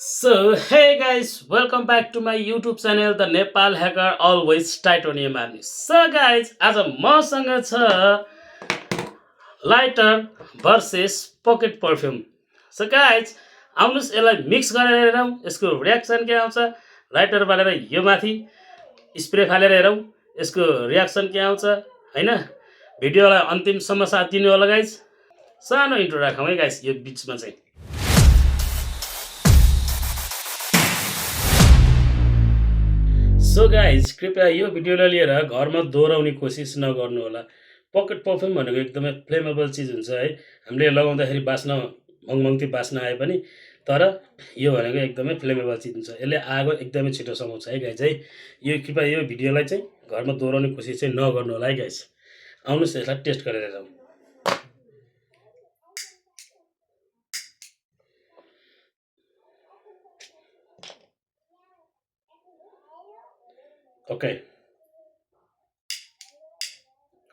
So, hey guys, welcome back to my YouTube channel, The Nepal Hacker Always Titanium Army. So, guys, आज मसँग छ lighter versus pocket perfume. So guys आउनुहोस् यसलाई mix गरेर हेरौँ यसको रियाक्सन के आउँछ. लाइटर बालेर यो माथि स्प्रे फालेर हेरौँ यसको रियाक्सन के आउँछ हैन. भिडियोलाई अन्तिमसम्म साथ दिनु होला गाइज. सानो इन्ट्रो राखौँ है गाइज यो बिचमा चाहिँ. सो गाइज कृपया यो भिडियोलाई लिएर घरमा दोहोऱ्याउने कोसिस नगर्नु होला. पकेट पर्फ्युम भनेको एकदमै फ्लेमेबल चिज हुन्छ है. हामीले लगाउँदाखेरि बास्न मङमङती बास्न आए पनि तर यो भनेको एकदमै फ्लेमेबल चिज हुन्छ. यसले आगो एकदमै छिटो समाउँछ है गाइज है. यो कृपया यो भिडियोलाई चाहिँ घरमा दोहोऱ्याउने कोसिस चाहिँ नगर्नु होला है गाइज. आउनुहोस् यसलाई टेस्ट गरेर जाउँ. Okay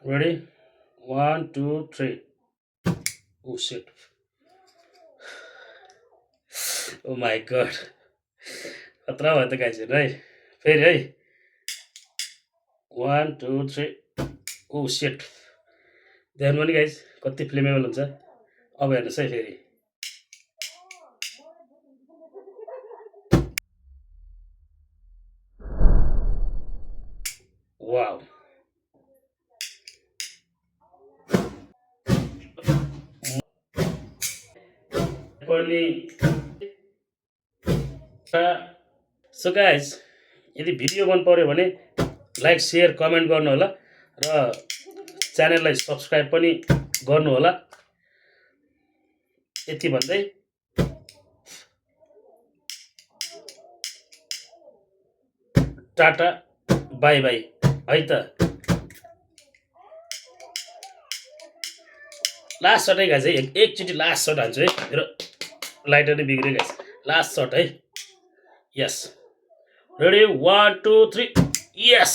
ready 1 2 3. Oh shit. Oh my god. खतरा भयो त गाइज है. फेरि है 1 2 3. Oh shit. देख्नु पनि गाइज कति फ्लेमेबल हुन्छ. अब हेर्नुहोस् है फेरि. वाउ. सो गाइज यदि भिडियो मन पर्यो भने लाइक सेयर कमेन्ट गर्नु होला र च्यानललाई सब्स्क्राइब पनि गर्नु होला. यति भन्दै टाटा बाई बाई है त. लास्ट सट है गाइज है. एकचोटि लास्ट सट हान्छु है. मेरो लाइटर नै बिग्रियो गाइज. लास्ट सट है. यस रेडी 1 2 3. यस